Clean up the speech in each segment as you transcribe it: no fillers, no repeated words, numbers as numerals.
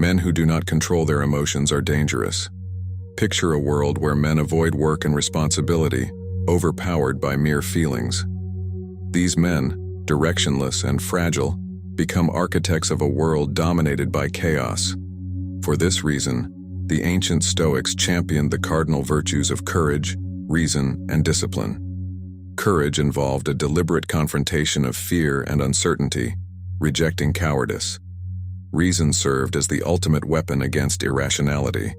Men who do not control their emotions are dangerous. Picture a world where men avoid work and responsibility, overpowered by mere feelings. These men, directionless and fragile, become architects of a world dominated by chaos. For this reason, the ancient Stoics championed the cardinal virtues of courage, reason, and discipline. Courage involved a deliberate confrontation of fear and uncertainty, rejecting cowardice. Reason served as the ultimate weapon against irrationality.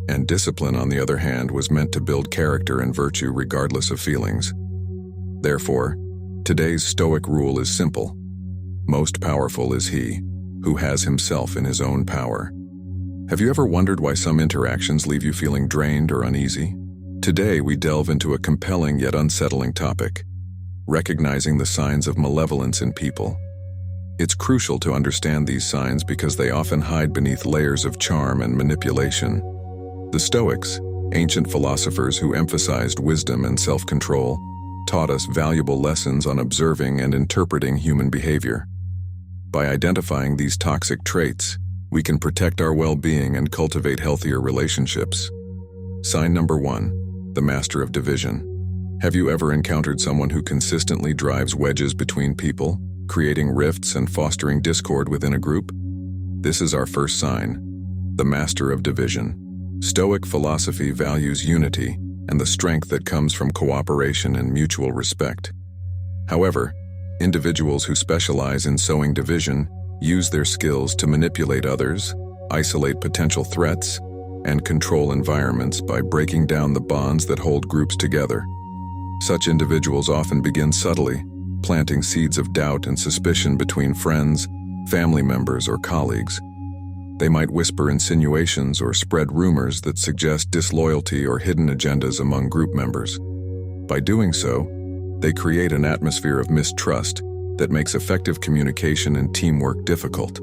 And discipline, on the other hand, was meant to build character and virtue regardless of feelings. Therefore, today's Stoic rule is simple. Most powerful is he who has himself in his own power. Have you ever wondered why some interactions leave you feeling drained or uneasy? Today we delve into a compelling yet unsettling topic, recognizing the signs of malevolence in people. It's crucial to understand these signs because they often hide beneath layers of charm and manipulation. The Stoics, ancient philosophers who emphasized wisdom and self-control, taught us valuable lessons on observing and interpreting human behavior. By identifying these toxic traits, we can protect our well-being and cultivate healthier relationships. Sign number 1, the master of division. Have you ever encountered someone who consistently drives wedges between people, creating rifts and fostering discord within a group? This is our first sign, the master of division. Stoic philosophy values unity and the strength that comes from cooperation and mutual respect. However, individuals who specialize in sowing division use their skills to manipulate others, isolate potential threats, and control environments by breaking down the bonds that hold groups together. Such individuals often begin subtly, planting seeds of doubt and suspicion between friends, family members, or colleagues. They might whisper insinuations or spread rumors that suggest disloyalty or hidden agendas among group members. By doing so, they create an atmosphere of mistrust that makes effective communication and teamwork difficult.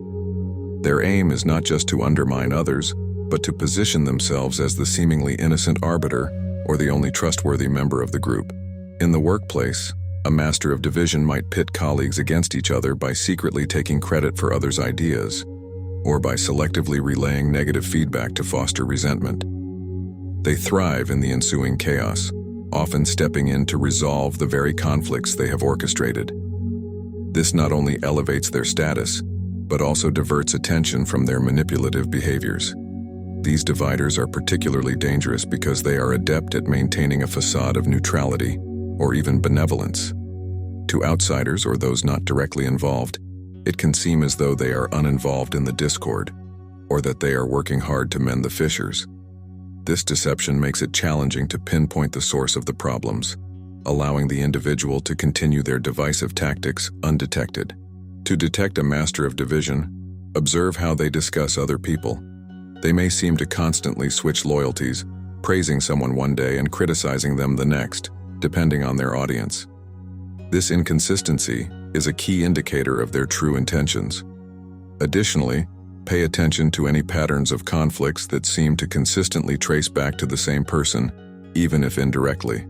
Their aim is not just to undermine others, but to position themselves as the seemingly innocent arbiter or the only trustworthy member of the group. In the workplace, a master of division might pit colleagues against each other by secretly taking credit for others' ideas, or by selectively relaying negative feedback to foster resentment. They thrive in the ensuing chaos, often stepping in to resolve the very conflicts they have orchestrated. This not only elevates their status, but also diverts attention from their manipulative behaviors. These dividers are particularly dangerous because they are adept at maintaining a facade of neutrality or even benevolence. To outsiders or those not directly involved, it can seem as though they are uninvolved in the discord, or that they are working hard to mend the fissures. This deception makes it challenging to pinpoint the source of the problems, allowing the individual to continue their divisive tactics undetected. To detect a master of division, observe how they discuss other people. They may seem to constantly switch loyalties, praising someone one day and criticizing them the next, depending on their audience. This inconsistency is a key indicator of their true intentions. Additionally, pay attention to any patterns of conflicts that seem to consistently trace back to the same person, even if indirectly.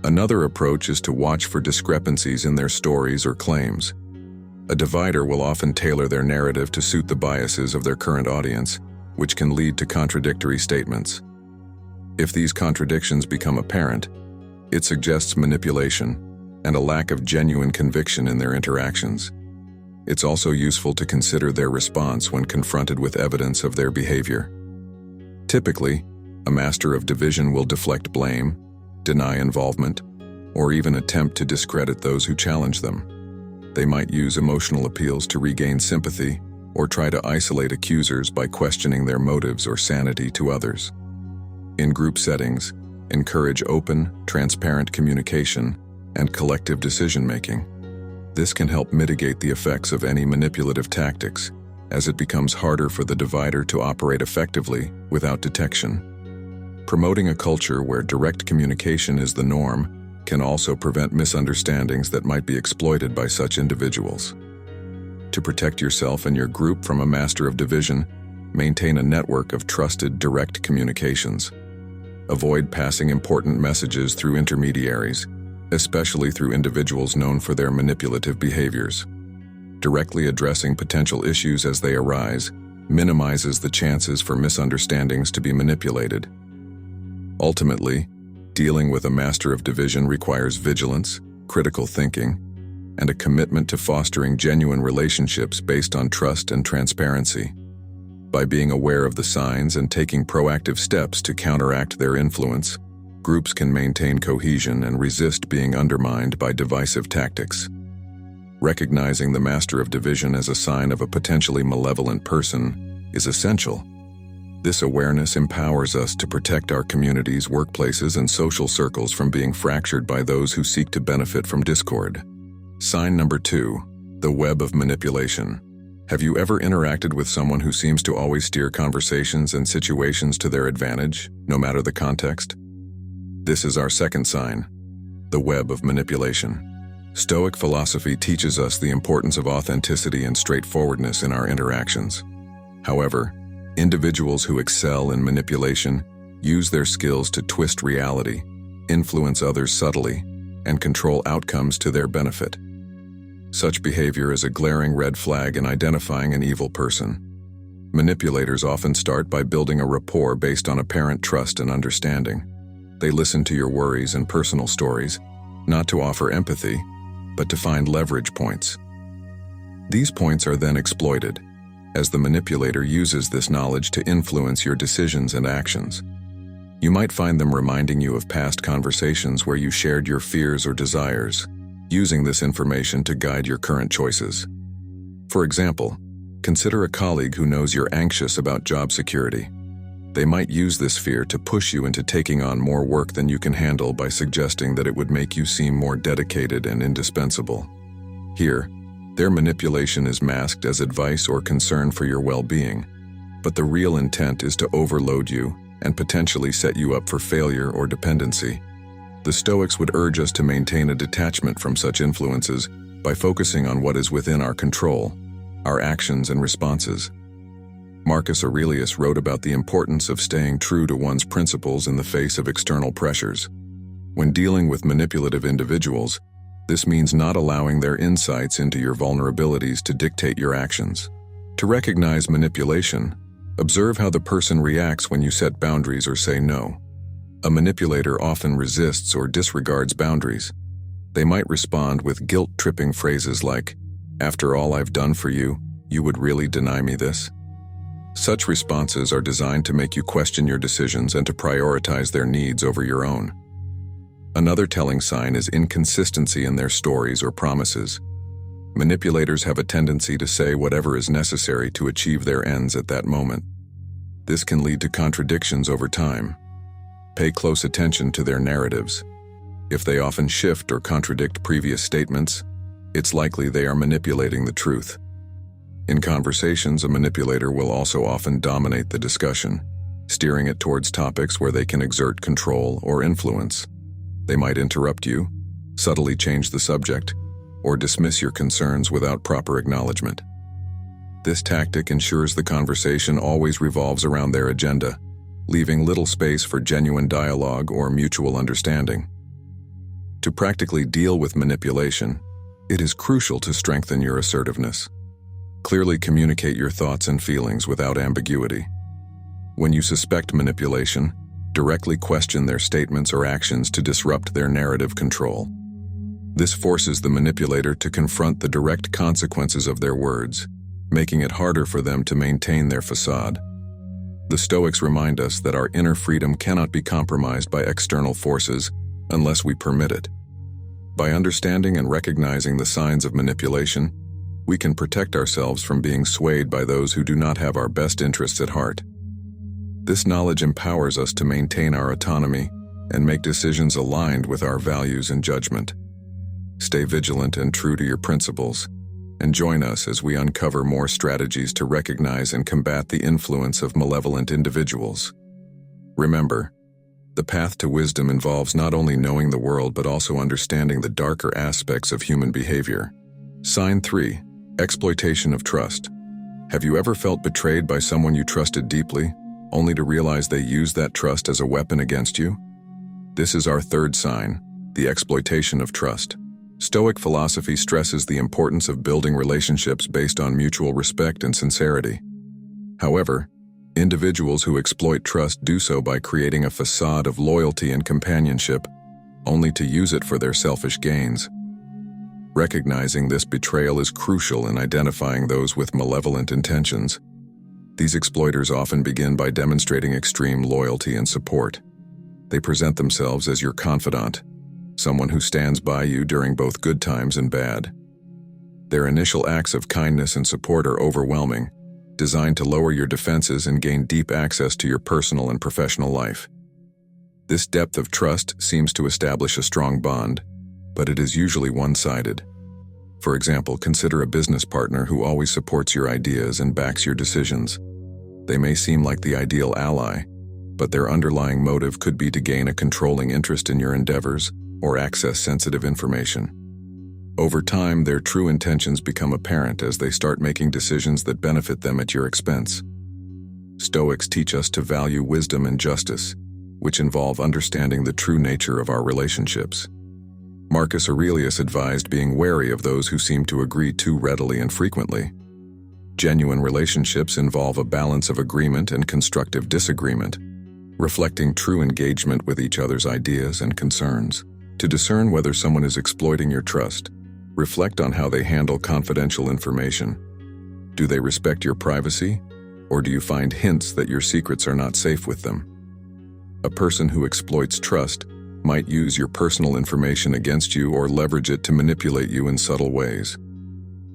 Another approach is to watch for discrepancies in their stories or claims. A divider will often tailor their narrative to suit the biases of their current audience, which can lead to contradictory statements. If these contradictions become apparent, it suggests manipulation and a lack of genuine conviction in their interactions. It's also useful to consider their response when confronted with evidence of their behavior. Typically, a master of division will deflect blame, deny involvement, or even attempt to discredit those who challenge them. They might use emotional appeals to regain sympathy or try to isolate accusers by questioning their motives or sanity to others. In group settings, encourage open, transparent communication and collective decision-making. This can help mitigate the effects of any manipulative tactics, as it becomes harder for the divider to operate effectively without detection. Promoting a culture where direct communication is the norm can also prevent misunderstandings that might be exploited by such individuals. To protect yourself and your group from a master of division, maintain a network of trusted, direct communications. Avoid passing important messages through intermediaries, especially through individuals known for their manipulative behaviors. Directly addressing potential issues as they arise minimizes the chances for misunderstandings to be manipulated. Ultimately, dealing with a master of division requires vigilance, critical thinking, and a commitment to fostering genuine relationships based on trust and transparency. By being aware of the signs and taking proactive steps to counteract their influence, groups can maintain cohesion and resist being undermined by divisive tactics. Recognizing the master of division as a sign of a potentially malevolent person is essential. This awareness empowers us to protect our communities, workplaces, and social circles from being fractured by those who seek to benefit from discord. Sign number 2, the web of manipulation. Have you ever interacted with someone who seems to always steer conversations and situations to their advantage, no matter the context? This is our second sign, the web of manipulation. Stoic philosophy teaches us the importance of authenticity and straightforwardness in our interactions. However, individuals who excel in manipulation use their skills to twist reality, influence others subtly, and control outcomes to their benefit. Such behavior is a glaring red flag in identifying an evil person. Manipulators often start by building a rapport based on apparent trust and understanding. They listen to your worries and personal stories, not to offer empathy, but to find leverage points. These points are then exploited, as the manipulator uses this knowledge to influence your decisions and actions. You might find them reminding you of past conversations where you shared your fears or desires, using this information to guide your current choices. For example, consider a colleague who knows you're anxious about job security. They might use this fear to push you into taking on more work than you can handle by suggesting that it would make you seem more dedicated and indispensable. Here, their manipulation is masked as advice or concern for your well-being, but the real intent is to overload you and potentially set you up for failure or dependency. The Stoics would urge us to maintain a detachment from such influences by focusing on what is within our control, our actions and responses. Marcus Aurelius wrote about the importance of staying true to one's principles in the face of external pressures. When dealing with manipulative individuals, this means not allowing their insights into your vulnerabilities to dictate your actions. To recognize manipulation, observe how the person reacts when you set boundaries or say no. A manipulator often resists or disregards boundaries. They might respond with guilt-tripping phrases like, "After all I've done for you, you would really deny me this?" Such responses are designed to make you question your decisions and to prioritize their needs over your own. Another telling sign is inconsistency in their stories or promises. Manipulators have a tendency to say whatever is necessary to achieve their ends at that moment. This can lead to contradictions over time. Pay close attention to their narratives. If they often shift or contradict previous statements, it's likely they are manipulating the truth. In conversations, a manipulator will also often dominate the discussion, steering it towards topics where they can exert control or influence. They might interrupt you, subtly change the subject, or dismiss your concerns without proper acknowledgement. This tactic ensures the conversation always revolves around their agenda, leaving little space for genuine dialogue or mutual understanding. To practically deal with manipulation, it is crucial to strengthen your assertiveness. Clearly communicate your thoughts and feelings without ambiguity. When you suspect manipulation, directly question their statements or actions to disrupt their narrative control. This forces the manipulator to confront the direct consequences of their words, making it harder for them to maintain their facade. The Stoics remind us that our inner freedom cannot be compromised by external forces unless we permit it. By understanding and recognizing the signs of manipulation, we can protect ourselves from being swayed by those who do not have our best interests at heart. This knowledge empowers us to maintain our autonomy and make decisions aligned with our values and judgment. Stay vigilant and true to your principles, and join us as we uncover more strategies to recognize and combat the influence of malevolent individuals. Remember, the path to wisdom involves not only knowing the world but also understanding the darker aspects of human behavior. Sign 3. Exploitation of Trust. Have you ever felt betrayed by someone you trusted deeply, only to realize they used that trust as a weapon against you? This is our third sign, the exploitation of trust. Stoic philosophy stresses the importance of building relationships based on mutual respect and sincerity. However, individuals who exploit trust do so by creating a facade of loyalty and companionship, only to use it for their selfish gains. Recognizing this betrayal is crucial in identifying those with malevolent intentions. These exploiters often begin by demonstrating extreme loyalty and support. They present themselves as your confidant, someone who stands by you during both good times and bad. Their initial acts of kindness and support are overwhelming, designed to lower your defenses and gain deep access to your personal and professional life. This depth of trust seems to establish a strong bond, but it is usually one-sided. For example, consider a business partner who always supports your ideas and backs your decisions. They may seem like the ideal ally, but their underlying motive could be to gain a controlling interest in your endeavors or access sensitive information. Over time, their true intentions become apparent as they start making decisions that benefit them at your expense. Stoics teach us to value wisdom and justice, which involve understanding the true nature of our relationships. Marcus Aurelius advised being wary of those who seem to agree too readily and frequently. Genuine relationships involve a balance of agreement and constructive disagreement, reflecting true engagement with each other's ideas and concerns. To discern whether someone is exploiting your trust, reflect on how they handle confidential information. Do they respect your privacy, or do you find hints that your secrets are not safe with them? A person who exploits trust might use your personal information against you or leverage it to manipulate you in subtle ways.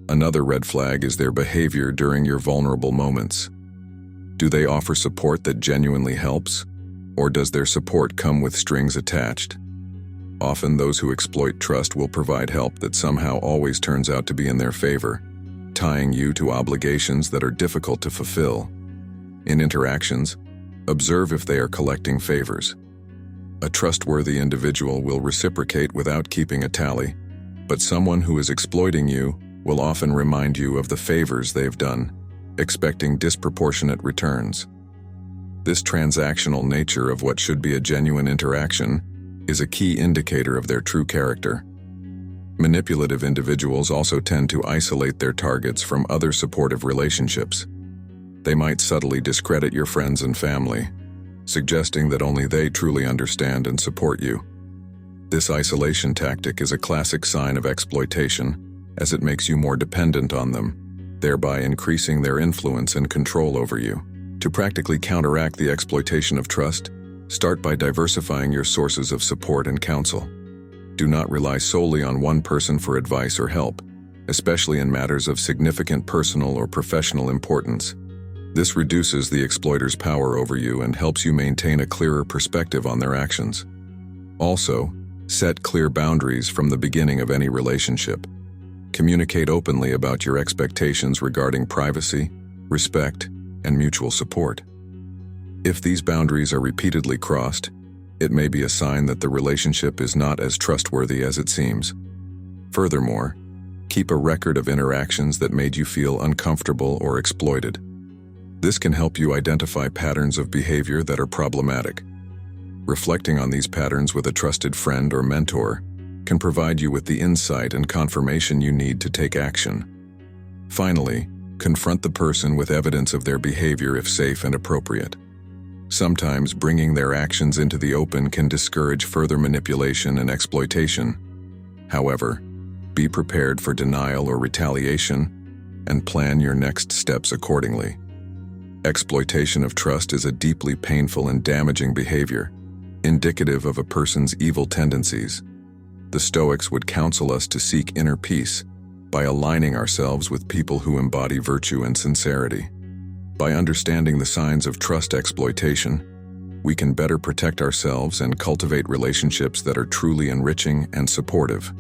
Another red flag is their behavior during your vulnerable moments. Do they offer support that genuinely helps, or does their support come with strings attached? Often those who exploit trust will provide help that somehow always turns out to be in their favor, tying you to obligations that are difficult to fulfill. In interactions, observe if they are collecting favors. A trustworthy individual will reciprocate without keeping a tally, but someone who is exploiting you will often remind you of the favors they've done, expecting disproportionate returns. This transactional nature of what should be a genuine interaction is a key indicator of their true character. Manipulative individuals also tend to isolate their targets from other supportive relationships. They might subtly discredit your friends and family, suggesting that only they truly understand and support you. This isolation tactic is a classic sign of exploitation, as it makes you more dependent on them, thereby increasing their influence and control over you. To practically counteract the exploitation of trust, start by diversifying your sources of support and counsel. Do not rely solely on one person for advice or help, especially in matters of significant personal or professional importance. This reduces the exploiter's power over you and helps you maintain a clearer perspective on their actions. Also, set clear boundaries from the beginning of any relationship. Communicate openly about your expectations regarding privacy, respect, and mutual support. If these boundaries are repeatedly crossed, it may be a sign that the relationship is not as trustworthy as it seems. Furthermore, keep a record of interactions that made you feel uncomfortable or exploited. This can help you identify patterns of behavior that are problematic. Reflecting on these patterns with a trusted friend or mentor can provide you with the insight and confirmation you need to take action. Finally, confront the person with evidence of their behavior if safe and appropriate. Sometimes bringing their actions into the open can discourage further manipulation and exploitation. However, be prepared for denial or retaliation and plan your next steps accordingly. Exploitation of trust is a deeply painful and damaging behavior, indicative of a person's evil tendencies. The Stoics would counsel us to seek inner peace by aligning ourselves with people who embody virtue and sincerity. By understanding the signs of trust exploitation, we can better protect ourselves and cultivate relationships that are truly enriching and supportive.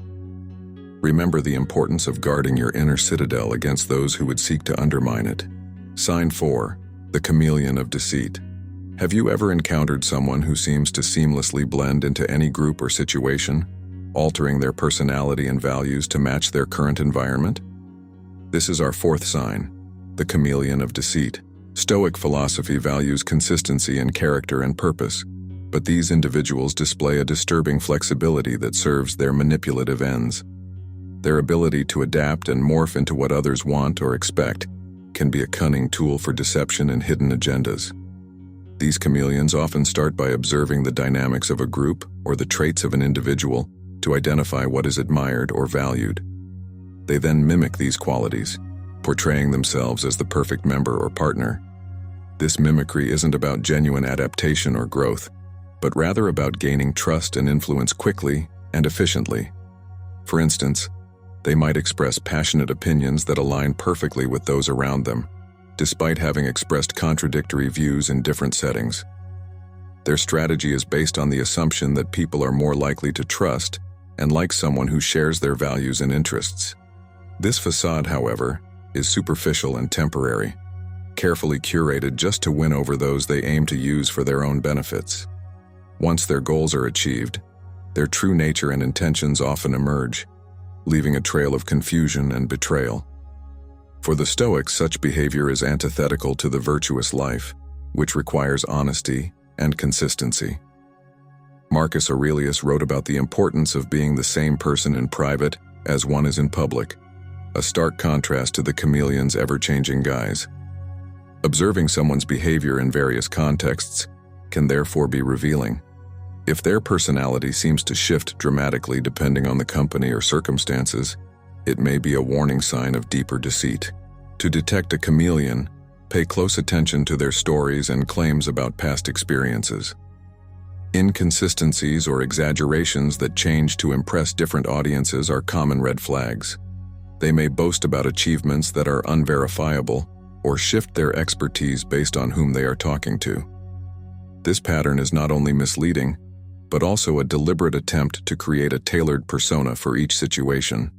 Remember the importance of guarding your inner citadel against those who would seek to undermine it. Sign 4. The Chameleon of Deceit. Have you ever encountered someone who seems to seamlessly blend into any group or situation, altering their personality and values to match their current environment? This is our 4th sign, the Chameleon of Deceit. Stoic philosophy values consistency in character and purpose, but these individuals display a disturbing flexibility that serves their manipulative ends. Their ability to adapt and morph into what others want or expect can be a cunning tool for deception and hidden agendas. These chameleons often start by observing the dynamics of a group or the traits of an individual to identify what is admired or valued. They then mimic these qualities, portraying themselves as the perfect member or partner. This mimicry isn't about genuine adaptation or growth, but rather about gaining trust and influence quickly and efficiently. For instance, they might express passionate opinions that align perfectly with those around them, despite having expressed contradictory views in different settings. Their strategy is based on the assumption that people are more likely to trust and like someone who shares their values and interests. This facade, however, is superficial and temporary, carefully curated just to win over those they aim to use for their own benefits. Once their goals are achieved, their true nature and intentions often emerge, leaving a trail of confusion and betrayal. For the Stoics, such behavior is antithetical to the virtuous life, which requires honesty and consistency. Marcus Aurelius wrote about the importance of being the same person in private as one is in public, a stark contrast to the chameleon's ever-changing guise. Observing someone's behavior in various contexts can therefore be revealing. If their personality seems to shift dramatically depending on the company or circumstances, it may be a warning sign of deeper deceit. To detect a chameleon, pay close attention to their stories and claims about past experiences. Inconsistencies or exaggerations that change to impress different audiences are common red flags. They may boast about achievements that are unverifiable or shift their expertise based on whom they are talking to. This pattern is not only misleading, but also a deliberate attempt to create a tailored persona for each situation.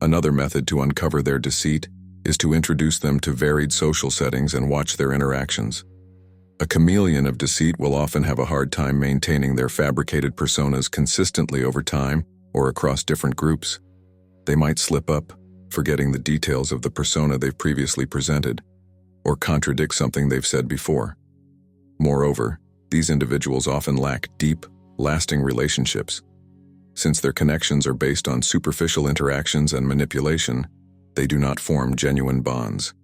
Another method to uncover their deceit is to introduce them to varied social settings and watch their interactions. A chameleon of deceit will often have a hard time maintaining their fabricated personas consistently over time or across different groups. They might slip up, forgetting the details of the persona they've previously presented, or contradict something they've said before. Moreover, these individuals often lack deep, lasting relationships. Since their connections are based on superficial interactions and manipulation, they do not form genuine bonds.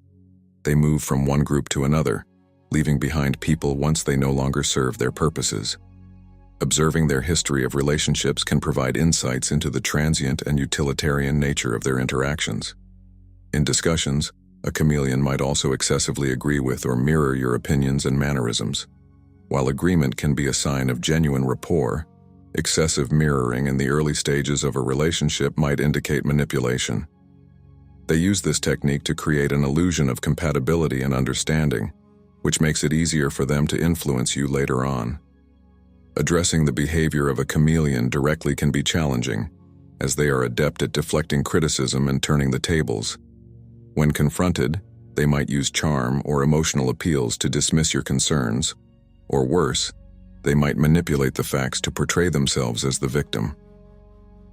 They move from one group to another, leaving behind people once they no longer serve their purposes. Observing their history of relationships can provide insights into the transient and utilitarian nature of their interactions. In discussions, a chameleon might also excessively agree with or mirror your opinions and mannerisms. While agreement can be a sign of genuine rapport, excessive mirroring in the early stages of a relationship might indicate manipulation. They use this technique to create an illusion of compatibility and understanding, which makes it easier for them to influence you later on. Addressing the behavior of a chameleon directly can be challenging, as they are adept at deflecting criticism and turning the tables. When confronted, they might use charm or emotional appeals to dismiss your concerns, or worse, they might manipulate the facts to portray themselves as the victim.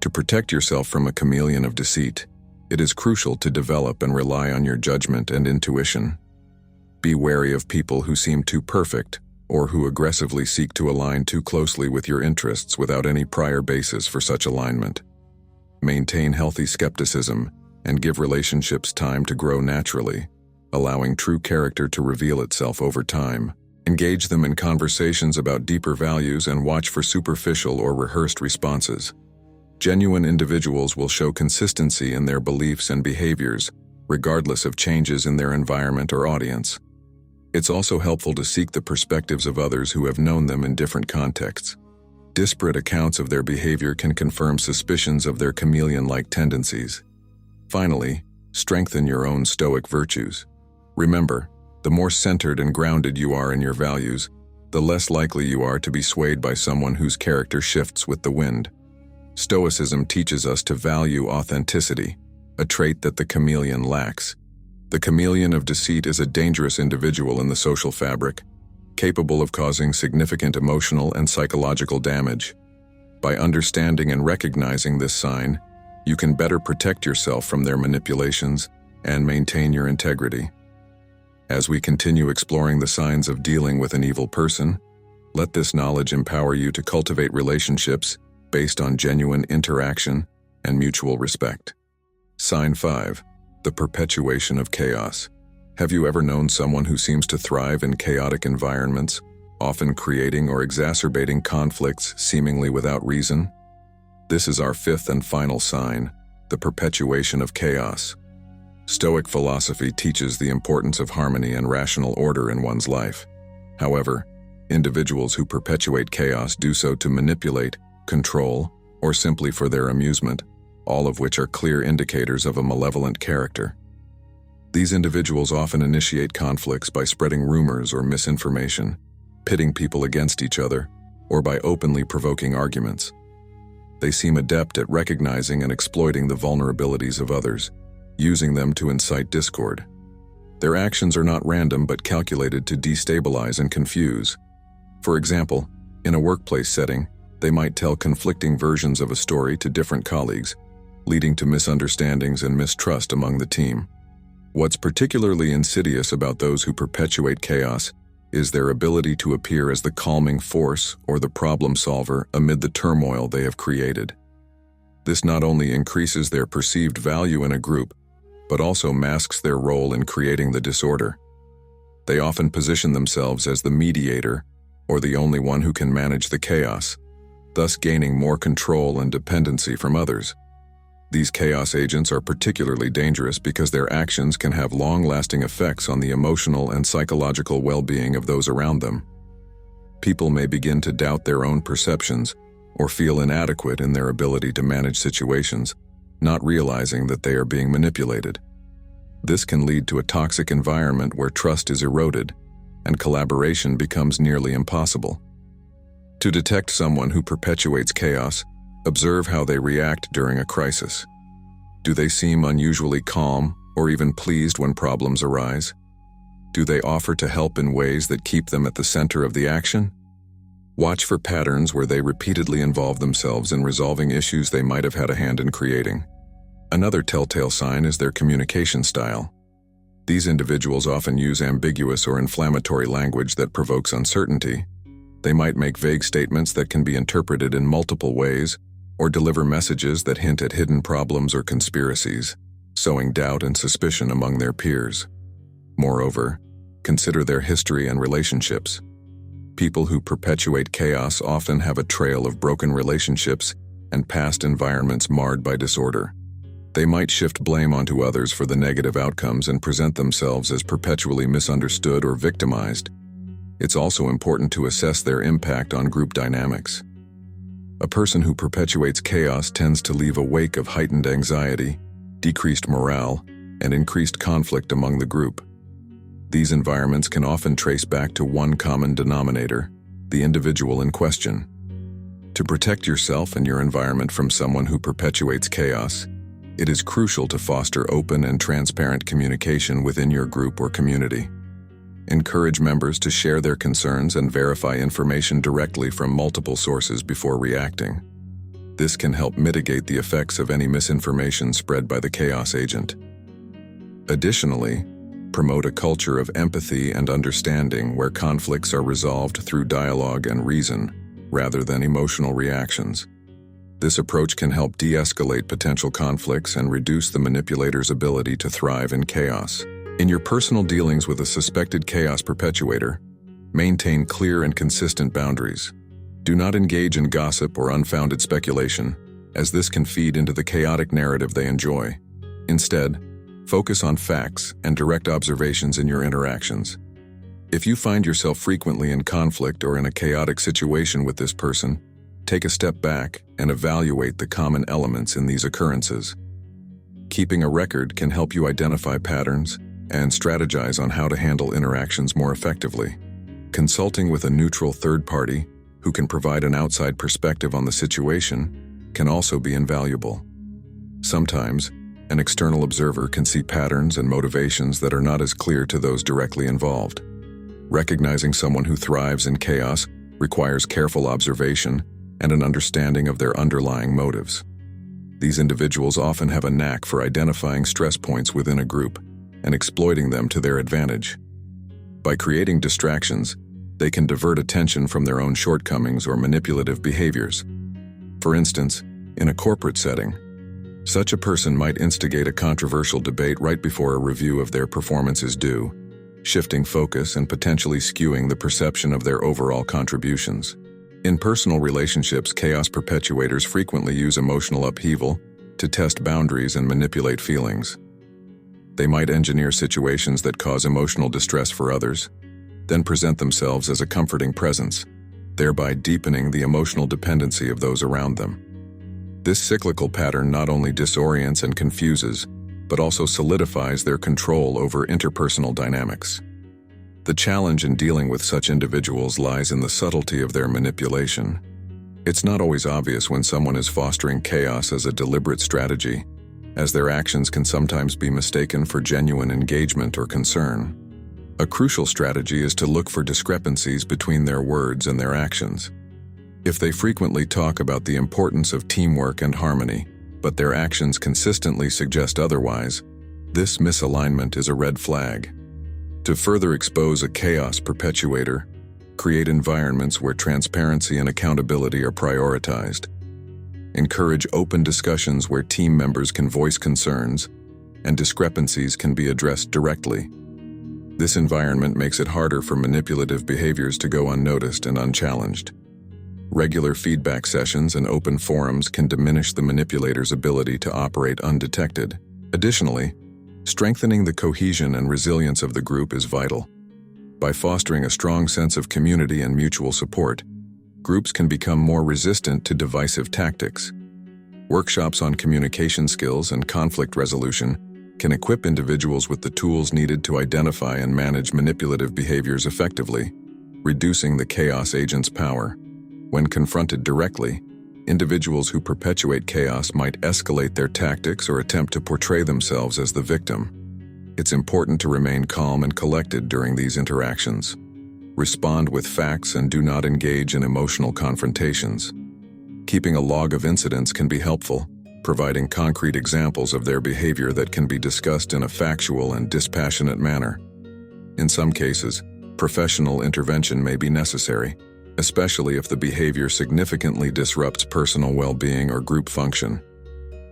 To protect yourself from a chameleon of deceit, it is crucial to develop and rely on your judgment and intuition. Be wary of people who seem too perfect, or who aggressively seek to align too closely with your interests without any prior basis for such alignment. Maintain healthy skepticism and give relationships time to grow naturally, allowing true character to reveal itself over time. Engage them in conversations about deeper values and watch for superficial or rehearsed responses. Genuine individuals will show consistency in their beliefs and behaviors, regardless of changes in their environment or audience. It's also helpful to seek the perspectives of others who have known them in different contexts. Disparate accounts of their behavior can confirm suspicions of their chameleon-like tendencies. Finally, strengthen your own Stoic virtues. Remember, the more centered and grounded you are in your values, the less likely you are to be swayed by someone whose character shifts with the wind. Stoicism teaches us to value authenticity, a trait that the chameleon lacks. The chameleon of deceit is a dangerous individual in the social fabric, capable of causing significant emotional and psychological damage. By understanding and recognizing this sign, you can better protect yourself from their manipulations and maintain your integrity. As we continue exploring the signs of dealing with an evil person, let this knowledge empower you to cultivate relationships based on genuine interaction and mutual respect. Sign 5. The Perpetuation of Chaos. Have you ever known someone who seems to thrive in chaotic environments, often creating or exacerbating conflicts seemingly without reason? This is our fifth and final sign, the perpetuation of chaos. Stoic philosophy teaches the importance of harmony and rational order in one's life. However, individuals who perpetuate chaos do so to manipulate, control, or simply for their amusement, all of which are clear indicators of a malevolent character. These individuals often initiate conflicts by spreading rumors or misinformation, pitting people against each other, or by openly provoking arguments. They seem adept at recognizing and exploiting the vulnerabilities of others, using them to incite discord. Their actions are not random but calculated to destabilize and confuse. For example, in a workplace setting, they might tell conflicting versions of a story to different colleagues, leading to misunderstandings and mistrust among the team. What's particularly insidious about those who perpetuate chaos is their ability to appear as the calming force or the problem solver amid the turmoil they have created. This not only increases their perceived value in a group, but also masks their role in creating the disorder. They often position themselves as the mediator or the only one who can manage the chaos, thus gaining more control and dependency from others. These chaos agents are particularly dangerous because their actions can have long-lasting effects on the emotional and psychological well-being of those around them. People may begin to doubt their own perceptions or feel inadequate in their ability to manage situations, not realizing that they are being manipulated. This can lead to a toxic environment where trust is eroded and collaboration becomes nearly impossible. To detect someone who perpetuates chaos, observe how they react during a crisis. Do they seem unusually calm or even pleased when problems arise? Do they offer to help in ways that keep them at the center of the action? Watch for patterns where they repeatedly involve themselves in resolving issues they might have had a hand in creating. Another telltale sign is their communication style. These individuals often use ambiguous or inflammatory language that provokes uncertainty. They might make vague statements that can be interpreted in multiple ways, or deliver messages that hint at hidden problems or conspiracies, sowing doubt and suspicion among their peers. Moreover, consider their history and relationships. People who perpetuate chaos often have a trail of broken relationships and past environments marred by disorder. They might shift blame onto others for the negative outcomes and present themselves as perpetually misunderstood or victimized. It's also important to assess their impact on group dynamics. A person who perpetuates chaos tends to leave a wake of heightened anxiety, decreased morale, and increased conflict among the group. These environments can often trace back to one common denominator, the individual in question. To protect yourself and your environment from someone who perpetuates chaos, it is crucial to foster open and transparent communication within your group or community. Encourage members to share their concerns and verify information directly from multiple sources before reacting. This can help mitigate the effects of any misinformation spread by the chaos agent. Additionally, promote a culture of empathy and understanding where conflicts are resolved through dialogue and reason, rather than emotional reactions. This approach can help de-escalate potential conflicts and reduce the manipulator's ability to thrive in chaos. In your personal dealings with a suspected chaos perpetuator, maintain clear and consistent boundaries. Do not engage in gossip or unfounded speculation, as this can feed into the chaotic narrative they enjoy. Instead, focus on facts and direct observations in your interactions. If you find yourself frequently in conflict or in a chaotic situation with this person, take a step back and evaluate the common elements in these occurrences. Keeping a record can help you identify patterns and strategize on how to handle interactions more effectively. Consulting with a neutral third party who can provide an outside perspective on the situation can also be invaluable. Sometimes, an external observer can see patterns and motivations that are not as clear to those directly involved. Recognizing someone who thrives in chaos requires careful observation and an understanding of their underlying motives. These individuals often have a knack for identifying stress points within a group and exploiting them to their advantage. By creating distractions, they can divert attention from their own shortcomings or manipulative behaviors. For instance, in a corporate setting, Such a person might instigate a controversial debate right before a review of their performance is due, shifting focus and potentially skewing the perception of their overall contributions. In personal relationships, chaos perpetuators frequently use emotional upheaval to test boundaries and manipulate feelings. They might engineer situations that cause emotional distress for others, then present themselves as a comforting presence, thereby deepening the emotional dependency of those around them. This cyclical pattern not only disorients and confuses, but also solidifies their control over interpersonal dynamics. The challenge in dealing with such individuals lies in the subtlety of their manipulation. It's not always obvious when someone is fostering chaos as a deliberate strategy, as their actions can sometimes be mistaken for genuine engagement or concern. A crucial strategy is to look for discrepancies between their words and their actions. If they frequently talk about the importance of teamwork and harmony, but their actions consistently suggest otherwise, this misalignment is a red flag. To further expose a chaos perpetuator, create environments where transparency and accountability are prioritized. Encourage open discussions where team members can voice concerns and discrepancies can be addressed directly. This environment makes it harder for manipulative behaviors to go unnoticed and unchallenged. Regular feedback sessions and open forums can diminish the manipulator's ability to operate undetected. Additionally, strengthening the cohesion and resilience of the group is vital. By fostering a strong sense of community and mutual support, groups can become more resistant to divisive tactics. Workshops on communication skills and conflict resolution can equip individuals with the tools needed to identify and manage manipulative behaviors effectively, reducing the chaos agent's power. When confronted directly, individuals who perpetuate chaos might escalate their tactics or attempt to portray themselves as the victim. It's important to remain calm and collected during these interactions. Respond with facts and do not engage in emotional confrontations. Keeping a log of incidents can be helpful, providing concrete examples of their behavior that can be discussed in a factual and dispassionate manner. In some cases, professional intervention may be necessary, especially if the behavior significantly disrupts personal well-being or group function.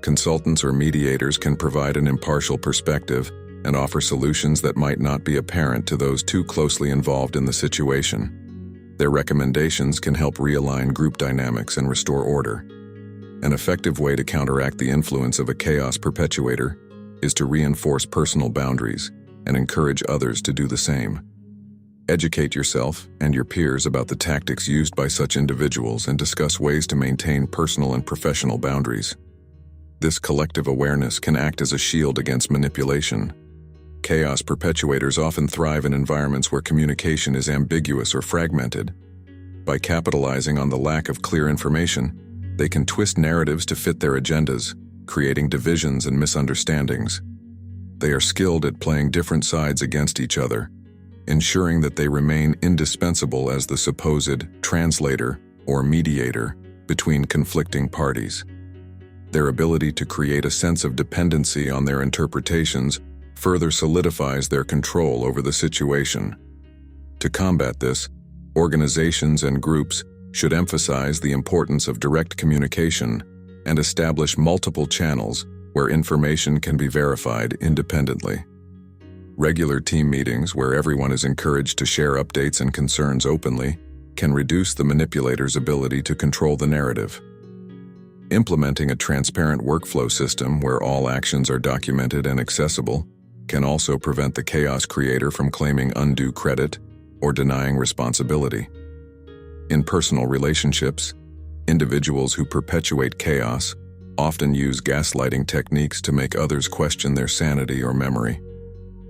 Consultants or mediators can provide an impartial perspective and offer solutions that might not be apparent to those too closely involved in the situation. Their recommendations can help realign group dynamics and restore order. An effective way to counteract the influence of a chaos perpetuator is to reinforce personal boundaries and encourage others to do the same. Educate yourself and your peers about the tactics used by such individuals and discuss ways to maintain personal and professional boundaries. This collective awareness can act as a shield against manipulation. Chaos perpetuators often thrive in environments where communication is ambiguous or fragmented. By capitalizing on the lack of clear information, they can twist narratives to fit their agendas, creating divisions and misunderstandings. They are skilled at playing different sides against each other, ensuring that they remain indispensable as the supposed translator or mediator between conflicting parties. Their ability to create a sense of dependency on their interpretations further solidifies their control over the situation. To combat this, organizations and groups should emphasize the importance of direct communication and establish multiple channels where information can be verified independently. Regular team meetings where everyone is encouraged to share updates and concerns openly can reduce the manipulator's ability to control the narrative. Implementing a transparent workflow system where all actions are documented and accessible can also prevent the chaos creator from claiming undue credit or denying responsibility. In personal relationships, individuals who perpetuate chaos often use gaslighting techniques to make others question their sanity or memory.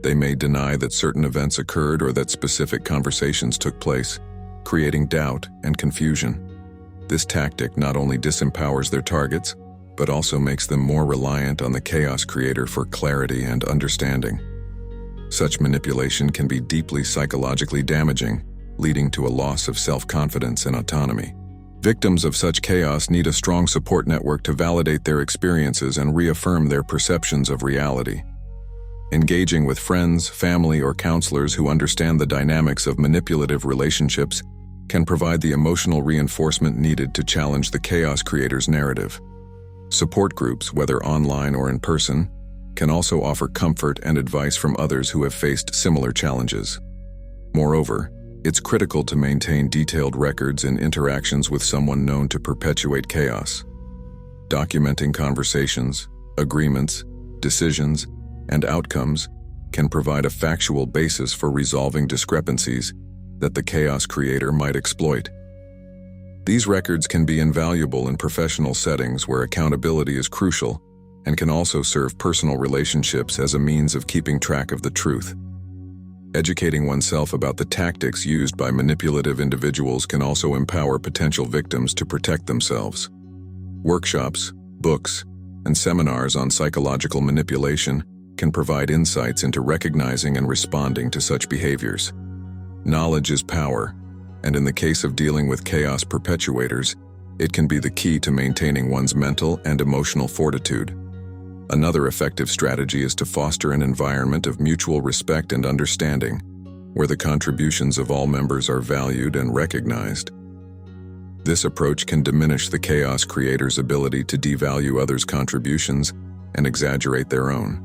They may deny that certain events occurred or that specific conversations took place, creating doubt and confusion. This tactic not only disempowers their targets, but also makes them more reliant on the chaos creator for clarity and understanding. Such manipulation can be deeply psychologically damaging, leading to a loss of self-confidence and autonomy. Victims of such chaos need a strong support network to validate their experiences and reaffirm their perceptions of reality. Engaging with friends, family, or counselors who understand the dynamics of manipulative relationships can provide the emotional reinforcement needed to challenge the chaos creator's narrative. Support groups, whether online or in person, can also offer comfort and advice from others who have faced similar challenges. Moreover, it's critical to maintain detailed records and interactions with someone known to perpetuate chaos. Documenting conversations, agreements, decisions, and outcomes can provide a factual basis for resolving discrepancies that the chaos creator might exploit. These records can be invaluable in professional settings where accountability is crucial and can also serve personal relationships as a means of keeping track of the truth. Educating oneself about the tactics used by manipulative individuals can also empower potential victims to protect themselves. Workshops, books, and seminars on psychological manipulation can provide insights into recognizing and responding to such behaviors. Knowledge is power, and in the case of dealing with chaos perpetuators, it can be the key to maintaining one's mental and emotional fortitude. Another effective strategy is to foster an environment of mutual respect and understanding, where the contributions of all members are valued and recognized. This approach can diminish the chaos creator's ability to devalue others' contributions and exaggerate their own.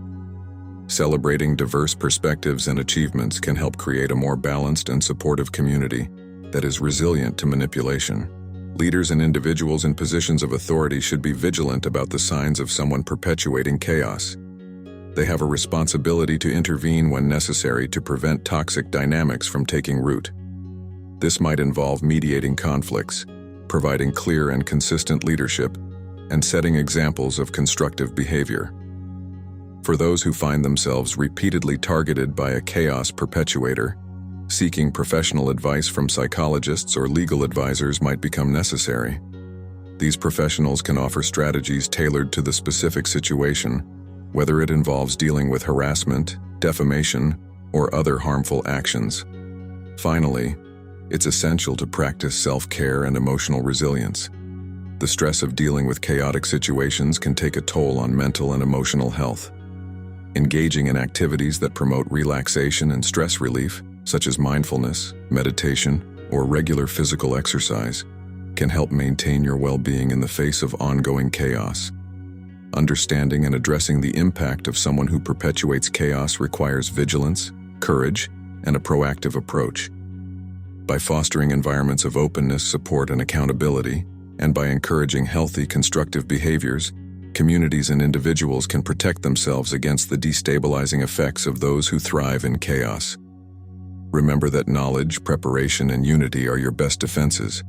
Celebrating diverse perspectives and achievements can help create a more balanced and supportive community that is resilient to manipulation. Leaders and individuals in positions of authority should be vigilant about the signs of someone perpetuating chaos. They have a responsibility to intervene when necessary to prevent toxic dynamics from taking root. This might involve mediating conflicts, providing clear and consistent leadership, and setting examples of constructive behavior. For those who find themselves repeatedly targeted by a chaos perpetuator, seeking professional advice from psychologists or legal advisors might become necessary. These professionals can offer strategies tailored to the specific situation, whether it involves dealing with harassment, defamation, or other harmful actions. Finally, it's essential to practice self-care and emotional resilience. The stress of dealing with chaotic situations can take a toll on mental and emotional health. Engaging in activities that promote relaxation and stress relief, such as mindfulness, meditation, or regular physical exercise, can help maintain your well-being in the face of ongoing chaos. Understanding and addressing the impact of someone who perpetuates chaos requires vigilance, courage, and a proactive approach. By fostering environments of openness, support, and accountability, and by encouraging healthy, constructive behaviors, communities and individuals can protect themselves against the destabilizing effects of those who thrive in chaos. Remember that knowledge, preparation, and unity are your best defenses.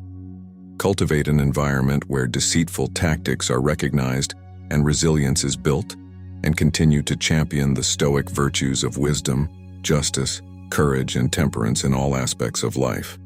Cultivate an environment where deceitful tactics are recognized and resilience is built, and continue to champion the Stoic virtues of wisdom, justice, courage, and temperance in all aspects of life.